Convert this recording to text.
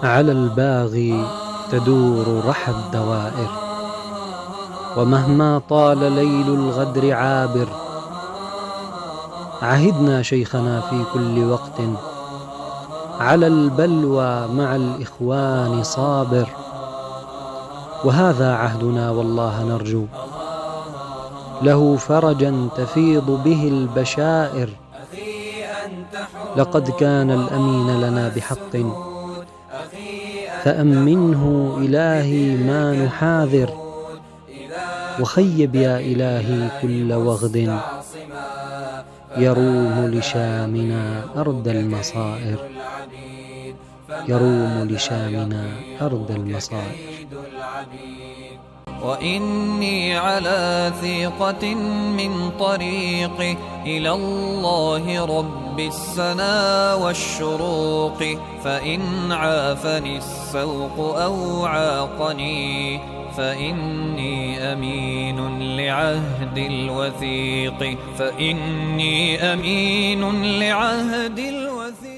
على الباغي تدور رحى الدوائر، ومهما طال ليل الغدر عابر. عهدنا شيخنا في كل وقت على البلوى مع الإخوان صابر، وهذا عهدنا والله نرجو له فرجا تفيض به البشائر. لقد كان الأمين لنا بحق، فأمنه إلهي ما نحاذر. وخيب يا إلهي كل وغد يروم لشامنا أرض المصائر، يروم لشامنا أرض المصائر. وإني على ثقة من طريقي إلى الله رب السنا والشروق، فإن عافني السوق أو عاقني فإني أمين لعهد الوثيق، فإني أمين لعهد الوثيق.